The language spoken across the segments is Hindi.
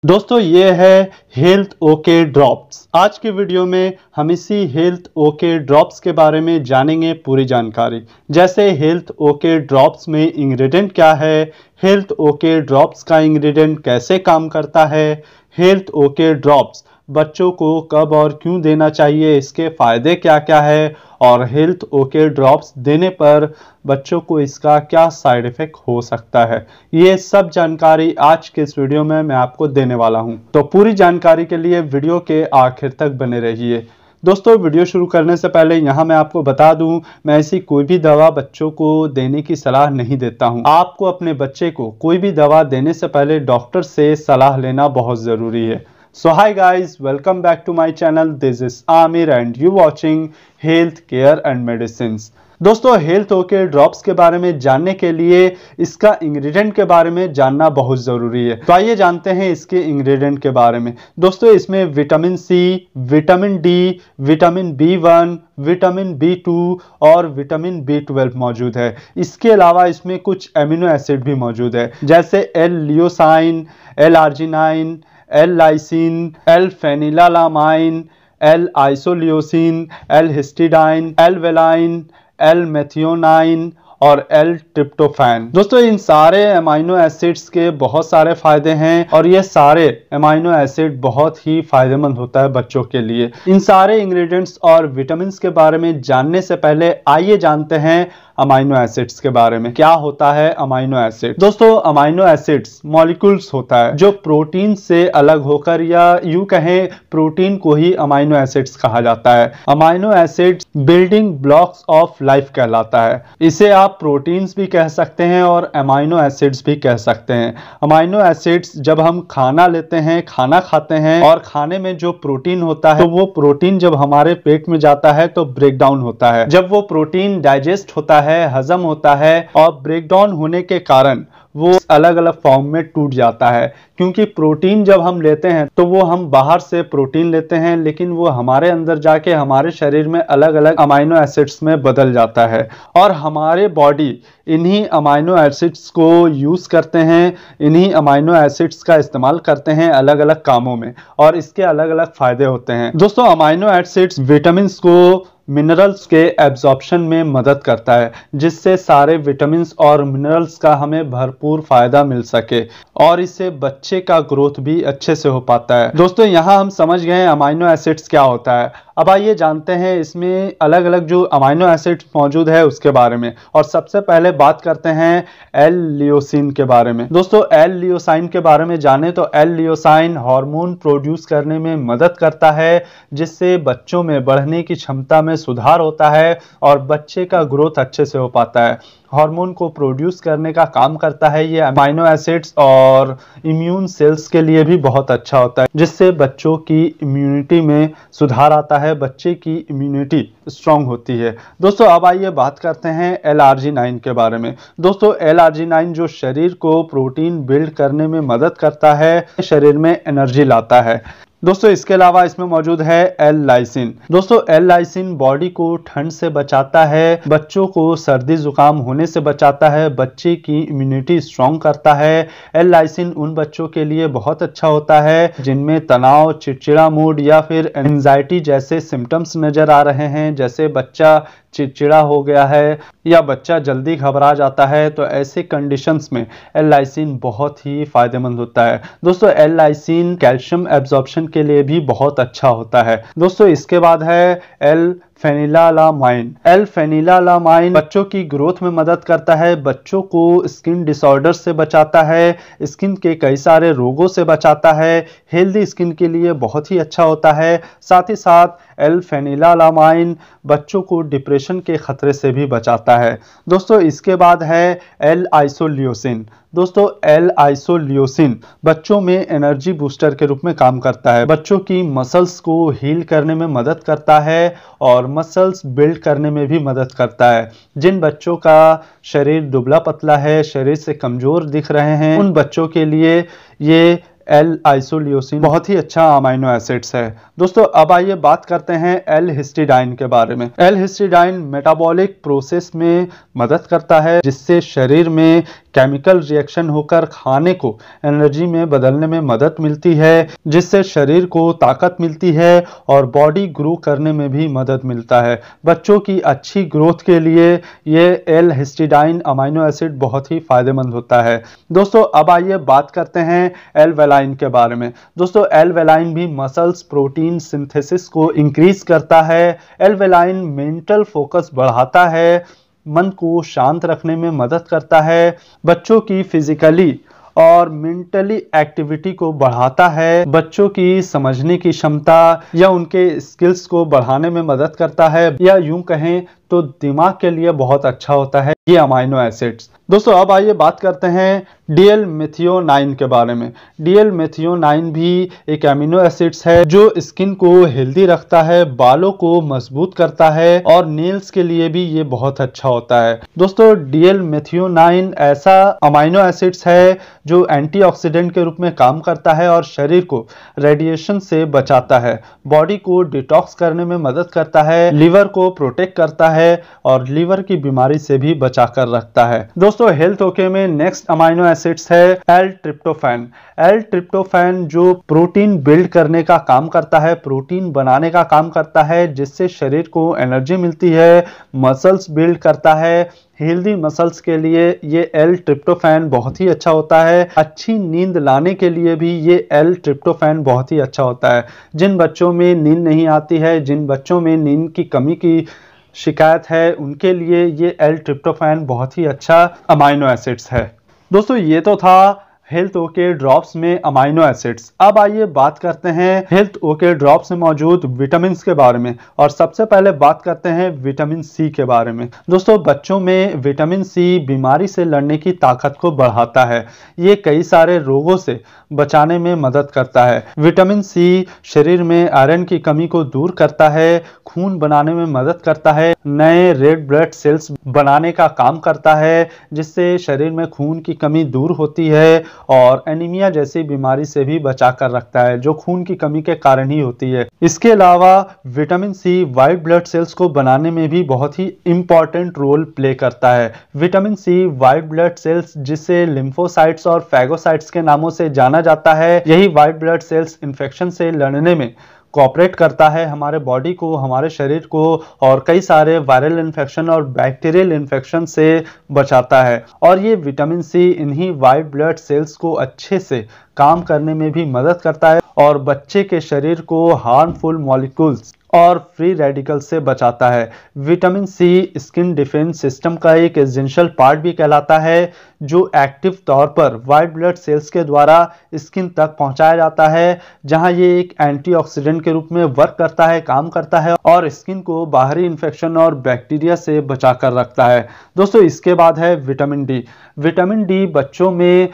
दोस्तों ये है हेल्थ ओके ड्रॉप्स। आज की वीडियो में हम इसी हेल्थ ओके ड्रॉप्स के बारे में जानेंगे पूरी जानकारी। जैसे हेल्थ ओके ड्रॉप्स में इंग्रेडिएंट क्या है, हेल्थ ओके ड्रॉप्स का इंग्रेडिएंट कैसे काम करता है, हेल्थ ओके ड्रॉप्स बच्चों को कब और क्यों देना चाहिए, इसके फ़ायदे क्या क्या है और हेल्थ ओके ड्रॉप्स देने पर बच्चों को इसका क्या साइड इफ़ेक्ट हो सकता है, ये सब जानकारी आज के इस वीडियो में मैं आपको देने वाला हूं। तो पूरी जानकारी के लिए वीडियो के आखिर तक बने रहिए। दोस्तों वीडियो शुरू करने से पहले यहाँ मैं आपको बता दूं, मैं ऐसी कोई भी दवा बच्चों को देने की सलाह नहीं देता हूं। आपको अपने बच्चे को कोई भी दवा देने से पहले डॉक्टर से सलाह लेना बहुत ज़रूरी है। So hi guys, welcome back to my channel. This is Amir and you watching Health Care and Medicines. दोस्तों हेल्थ ओके ड्रॉप्स के बारे में जानने के लिए इसका इंग्रेडिएंट के बारे में जानना बहुत ज़रूरी है। तो आइए जानते हैं इसके इंग्रेडिएंट के बारे में। दोस्तों इसमें vitamin C, vitamin D, vitamin B1, vitamin B2 और विटामिन B12 मौजूद है। इसके अलावा इसमें कुछ एमिनो एसिड भी मौजूद है, जैसे L-ल्यूसाइन, L-आर्जिनाइन, L-लाइसिन, L-फेनिलालामाइन, L-आइसोल्यूसिन, L-हिस्टिडाइन, L-वेलाइन, L-मेथियोनाइन और L-ट्रिप्टोफैन। दोस्तों इन सारे अमाइनो एसिड्स के बहुत सारे फायदे हैं और ये सारे अमाइनो एसिड बहुत ही फायदेमंद होता है बच्चों के लिए। इन सारे इंग्रेडिएंट्स और विटामिन्स के बारे में जानने से पहले आइए जानते हैं अमाइनो एसिड्स के बारे में। क्या होता है अमाइनो एसिड? दोस्तों अमाइनो एसिड्स मॉलिक्यूल्स होता है जो प्रोटीन से अलग होकर, या यूं कहें प्रोटीन को ही अमाइनो एसिड्स कहा जाता है। Amino acids building blocks of life कहलाता है। इसे आप प्रोटीन्स भी कह सकते हैं और अमाइनो एसिड्स भी कह सकते हैं। अमाइनो एसिड्स जब हम खाना लेते हैं, खाना खाते हैं और खाने में जो प्रोटीन होता है, तो वो प्रोटीन जब हमारे पेट में जाता है तो ब्रेक डाउन होता है। जब वो प्रोटीन डाइजेस्ट होता है, हजम होता है और ब्रेकडाउन होने के कारण वो अलग अलग फॉर्म में टूट जाता है। क्योंकि प्रोटीन जब हम लेते हैं तो वो हम बाहर से प्रोटीन लेते हैं, लेकिन वो हमारे अंदर जाके हमारे शरीर में अलग अलग अमाइनो एसिड्स में बदल जाता है और हमारे बॉडी इन्हीं अमाइनो एसिड्स को यूज़ करते हैं, इन्हीं अमाइनो एसिड्स का इस्तेमाल करते हैं अलग अलग कामों में और इसके अलग अलग फ़ायदे होते हैं। दोस्तों अमाइनो एसिड्स विटामिन्स को मिनरल्स के एब्जॉर्प्शन में मदद करता है, जिससे सारे विटामिन्स और मिनरल्स का हमें भरपूर फायदा मिल सके और इससे बच्चे का ग्रोथ भी अच्छे से हो पाता है। दोस्तों यहाँ हम समझ गए अमाइनो एसिड्स क्या होता है। अब आइए जानते हैं इसमें अलग अलग जो अमाइनो एसिड्स मौजूद है उसके बारे में। और सबसे पहले बात करते हैं L-ल्यूसीन के बारे में। दोस्तों L-ल्यूसाइन के बारे में जाने तो L-ल्यूसाइन हार्मोन प्रोड्यूस करने में मदद करता है, जिससे बच्चों में बढ़ने की क्षमता में सुधार होता है और बच्चे का ग्रोथ अच्छे से हो पाता है। हार्मोन को प्रोड्यूस करने का काम करता है ये अमाइनो एसिड्स और इम्यून सेल्स के लिए भी बहुत अच्छा होता है, जिससे बच्चों की इम्यूनिटी में सुधार आता है, बच्चे की इम्यूनिटी स्ट्रांग होती है। दोस्तों अब आइए बात करते हैं L-आर्जिनाइन के बारे में। दोस्तों L-आर्जिनाइन जो शरीर को प्रोटीन बिल्ड करने में मदद करता है, शरीर में एनर्जी लाता है। दोस्तों इसके अलावा इसमें मौजूद है L-लाइसिन। दोस्तों L-लाइसिन बॉडी को ठंड से बचाता है, बच्चों को सर्दी जुकाम होने से बचाता है, बच्चे की इम्यूनिटी स्ट्रांग करता है। L-लाइसिन उन बच्चों के लिए बहुत अच्छा होता है जिनमें तनाव, चिड़चिड़ा मूड या फिर एंजाइटी जैसे सिम्टम्स नजर आ रहे हैं, जैसे बच्चा चिड़चिड़ा हो गया है या बच्चा जल्दी घबरा जाता है, तो ऐसे कंडीशंस में L-लाइसिन बहुत ही फायदेमंद होता है। दोस्तों L-लाइसिन कैल्शियम एब्जॉर्प्शन के लिए भी बहुत अच्छा होता है। दोस्तों इसके बाद है L-फेनिलालामाइन। L-फेनिलालामाइन बच्चों की ग्रोथ में मदद करता है, बच्चों को स्किन डिसऑर्डर से बचाता है, स्किन के कई सारे रोगों से बचाता है, हेल्दी स्किन के लिए बहुत ही अच्छा होता है। साथ ही साथ L-फेनिलालामाइन बच्चों को डिप्रेशन के खतरे से भी बचाता है। दोस्तों इसके बाद है L-आइसोल्यूसिन। दोस्तों L-आइसोल्यूसिन बच्चों में एनर्जी बूस्टर के रूप में काम करता है, बच्चों की मसल्स को हील करने में मदद करता है और मसल्स बिल्ड करने में भी मदद करता है। जिन बच्चों का शरीर दुबला पतला है, शरीर से कमज़ोर दिख रहे हैं, उन बच्चों के लिए ये एल आइसोल्यूसिन बहुत ही अच्छा अमाइनो एसिड्स है। दोस्तों अब आइए बात करते हैं एल हिस्टिडाइन के बारे में। एल हिस्टिडाइन मेटाबॉलिक प्रोसेस में मदद करता है, जिससे शरीर में केमिकल रिएक्शन होकर खाने को एनर्जी में बदलने में मदद मिलती है, जिससे शरीर को ताकत मिलती है और बॉडी ग्रो करने में भी मदद मिलता है। बच्चों की अच्छी ग्रोथ के लिए ये एल हिस्टिडाइन अमाइनो एसिड बहुत ही फायदेमंद होता है। दोस्तों अब आइए बात करते हैं एल वेलाइन के बारे में। दोस्तों एल वेलाइन भी मसल्स प्रोटीन सिंथेसिस को इंक्रीज करता है। एल वेलाइन मेंटल फोकस बढ़ाता है, मन को शांत रखने में मदद करता है, बच्चों की फिजिकली और मेंटली एक्टिविटी को बढ़ाता है, बच्चों की समझने की क्षमता या उनके स्किल्स को बढ़ाने में मदद करता है, या यूं कहें तो दिमाग के लिए बहुत अच्छा होता है ये अमाइनो एसिड्स। दोस्तों अब आइए बात करते हैं डीएल मेथियोनाइन के बारे में। डीएल मेथियोनाइन भी एक अमीनो एसिड्स है जो स्किन को हेल्दी रखता है, बालों को मजबूत करता है और नेल्स के लिए भी ये बहुत अच्छा होता है। दोस्तों डीएल मेथियोनाइन ऐसा अमाइनो एसिड्स है जो एंटीऑक्सीडेंट के रूप में काम करता है और शरीर को रेडिएशन से बचाता है, बॉडी को डिटॉक्स करने में मदद करता है, लिवर को प्रोटेक्ट करता है और लिवर की बीमारी से भी बचा कर रखता है। दोस्तों हेल्थ ओके में नेक्स्ट अमाइनो एसिड्स है एल ट्रिप्टोफैन। एल ट्रिप्टोफैन जो प्रोटीन बिल्ड करने का काम करता है, प्रोटीन बनाने का काम करता है, जिससे शरीर को एनर्जी मिलती है, मसल्स बिल्ड करता है। हेल्दी मसल्स के लिए ये एल ट्रिप्टोफैन बहुत ही अच्छा होता है। अच्छी नींद लाने के लिए भी ये एल ट्रिप्टोफैन बहुत ही अच्छा होता है। जिन बच्चों में नींद नहीं आती है, जिन बच्चों में नींद की कमी की शिकायत है, उनके लिए ये एल ट्रिप्टोफैन बहुत ही अच्छा अमाइनो एसिड्स है। दोस्तों ये तो था हेल्थ ओके ड्रॉप्स में अमाइनो एसिड्स। अब आइए बात करते हैं हेल्थ ओके ड्रॉप्स में मौजूद विटामिन के बारे में, और सबसे पहले बात करते हैं विटामिन सी के बारे में। दोस्तों बच्चों में विटामिन सी बीमारी से लड़ने की ताकत को बढ़ाता है, ये कई सारे रोगों से बचाने में मदद करता है। विटामिन सी शरीर में आयरन की कमी को दूर करता है, खून बनाने में मदद करता है, नए रेड ब्लड सेल्स बनाने का काम करता है, जिससे शरीर में खून की कमी दूर होती है और एनीमिया जैसी बीमारी से भी बचा कर रखता है, जो खून की कमी के कारण ही होती है। इसके अलावा vitamin C white blood cells को बनाने में भी बहुत ही इंपॉर्टेंट रोल प्ले करता है। Vitamin C white blood cells, जिसे लिम्फोसाइट्स और फैगोसाइट्स के नामों से जाना जाता है, यही वाइट ब्लड सेल्स इन्फेक्शन से लड़ने में कोऑपरेट करता है, हमारे बॉडी को, हमारे शरीर को और कई सारे वायरल इन्फेक्शन और बैक्टीरियल इन्फेक्शन से बचाता है। और ये विटामिन सी इन्हीं वाइट ब्लड सेल्स को अच्छे से काम करने में भी मदद करता है और बच्चे के शरीर को हार्मफुल मॉलिक्यूल्स और फ्री रेडिकल से बचाता है। Vitamin C skin defence system का एक एसेंशियल पार्ट भी कहलाता है, जो एक्टिव तौर पर वाइट ब्लड सेल्स के द्वारा स्किन तक पहुंचाया जाता है, जहां ये एक एंटीऑक्सीडेंट के रूप में वर्क करता है, काम करता है और स्किन को बाहरी इन्फेक्शन और बैक्टीरिया से बचा कर रखता है। दोस्तों इसके बाद है विटामिन डी। विटामिन डी बच्चों में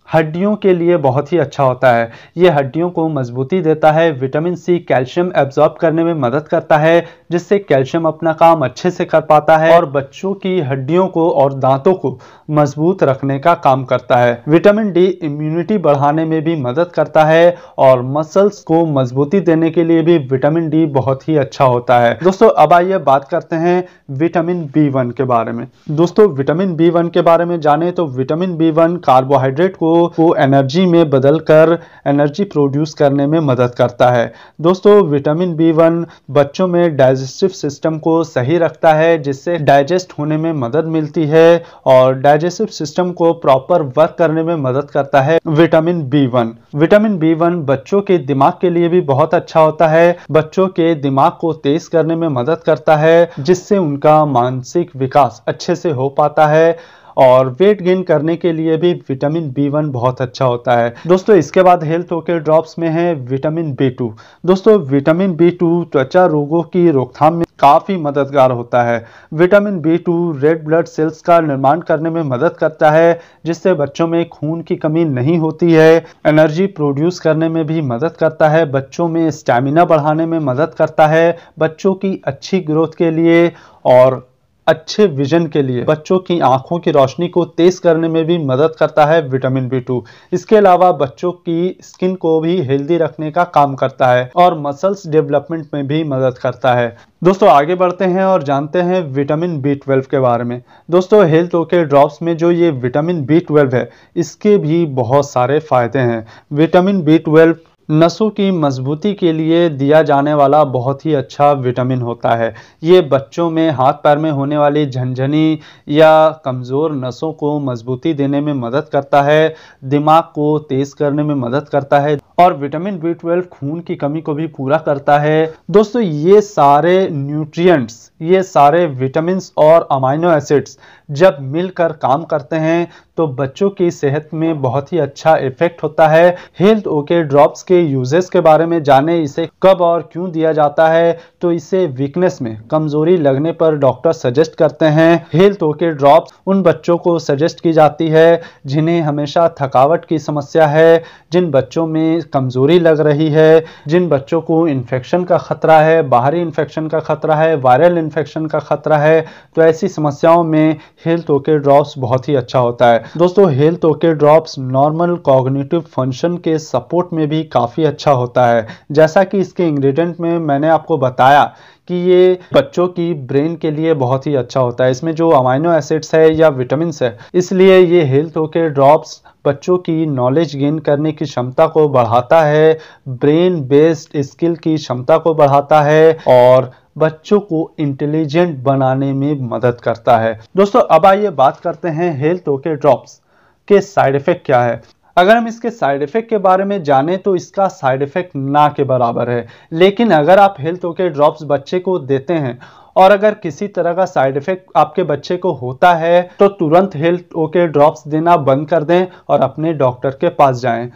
हड्डियों के लिए बहुत ही अच्छा होता है, ये हड्डियों को मजबूती देता है। विटामिन सी कैल्शियम एब्जॉर्ब करने में मदद करता है, जिससे कैल्शियम अपना काम अच्छे से कर पाता है और बच्चों की हड्डियों को और दांतों को मजबूत रखने का काम करता है। विटामिन डी इम्यूनिटी बढ़ाने में भी मदद करता है और मसल्स को मजबूती देने के लिए भी विटामिन डी बहुत ही अच्छा होता है। दोस्तों अब आइए बात करते हैं विटामिन बी1 के बारे में। दोस्तों विटामिन बी1 के बारे में जाने तो विटामिन बी1 कार्बोहाइड्रेट को एनर्जी में बदलकर एनर्जी प्रोड्यूस करने में मदद करता है। दोस्तों विटामिन बी1 बच्चों में डाइजेस्टिव सिस्टम को सही रखता है, जिससे डाइजेस्ट होने में मदद मिलती है और डाइजेस्टिव सिस्टम को प्रॉपर वर्क करने में मदद करता है विटामिन बी1। विटामिन बी1 बच्चों के दिमाग के लिए भी बहुत अच्छा होता है, बच्चों के दिमाग को तेज करने में मदद करता है, जिससे उनका मानसिक विकास अच्छे से हो पाता है और वेट गेन करने के लिए भी विटामिन बी1 बहुत अच्छा होता है। दोस्तों इसके बाद हेल्थ ओके ड्रॉप्स में है विटामिन बी2। दोस्तों विटामिन बी2 त्वचा रोगों की रोकथाम में काफ़ी मददगार होता है। विटामिन बी2 रेड ब्लड सेल्स का निर्माण करने में मदद करता है, जिससे बच्चों में खून की कमी नहीं होती है। एनर्जी प्रोड्यूस करने में भी मदद करता है, बच्चों में स्टैमिना बढ़ाने में मदद करता है, बच्चों की अच्छी ग्रोथ के लिए और अच्छे विजन के लिए, बच्चों की आंखों की रोशनी को तेज करने में भी मदद करता है विटामिन B2। इसके अलावा बच्चों की स्किन को भी हेल्दी रखने का काम करता है और मसल्स डेवलपमेंट में भी मदद करता है। दोस्तों आगे बढ़ते हैं और जानते हैं विटामिन B12 के बारे में। दोस्तों हेल्थ ओके ड्रॉप्स में जो ये विटामिन B12 है, इसके भी बहुत सारे फायदे हैं। विटामिन B12 नसों की मजबूती के लिए दिया जाने वाला बहुत ही अच्छा विटामिन होता है। ये बच्चों में हाथ पैर में होने वाली झनझनी या कमज़ोर नसों को मजबूती देने में मदद करता है, दिमाग को तेज करने में मदद करता है और विटामिन B12 खून की कमी को भी पूरा करता है। दोस्तों ये सारे न्यूट्रिएंट्स, ये सारे विटामिन्स और अमाइनो एसिड्स जब मिलकर काम करते हैं तो बच्चों की सेहत में बहुत ही अच्छा इफेक्ट होता है। हेल्थ ओके ड्रॉप्स के यूजेस के बारे में जाने, इसे कब और क्यों दिया जाता है। तो इसे वीकनेस में, कमजोरी लगने पर डॉक्टर सजेस्ट करते हैं। हेल्थ ओके ड्रॉप्स उन बच्चों को सजेस्ट की जाती है जिन्हें हमेशा थकावट की समस्या है, जिन बच्चों में कमजोरी लग रही है, जिन बच्चों को इन्फेक्शन का खतरा है, बाहरी इन्फेक्शन का खतरा है, वायरल इन्फेक्शन का खतरा है। तो ऐसी समस्याओं में हेल्थ ओके ड्रॉप्स बहुत ही अच्छा होता है। दोस्तों health okay drops normal cognitive function के सपोर्ट में भी काफ़ी अच्छा होता है। जैसा कि इसके इंग्रेडिएंट में मैंने आपको बताया कि ये बच्चों की ब्रेन के लिए बहुत ही अच्छा होता है। इसमें जो अमाइनो एसिड्स है या विटामिन्स है, इसलिए ये हेल्थ ओके ड्रॉप्स बच्चों की नॉलेज गेन करने की क्षमता को बढ़ाता है, ब्रेन बेस्ड स्किल की क्षमता को बढ़ाता है और बच्चों को इंटेलिजेंट बनाने में मदद करता है। दोस्तों अब आइए बात करते हैं हेल्थ ओके ड्रॉप्स के साइड इफेक्ट क्या है। अगर हम इसके साइड इफेक्ट के बारे में जानें तो इसका साइड इफेक्ट ना के बराबर है। लेकिन अगर आप हेल्थ ओके ड्रॉप्स बच्चे को देते हैं और अगर किसी तरह का साइड इफेक्ट आपके बच्चे को होता है तो तुरंत हेल्थ ओके ड्रॉप्स देना बंद कर दें और अपने डॉक्टर के पास जाएं।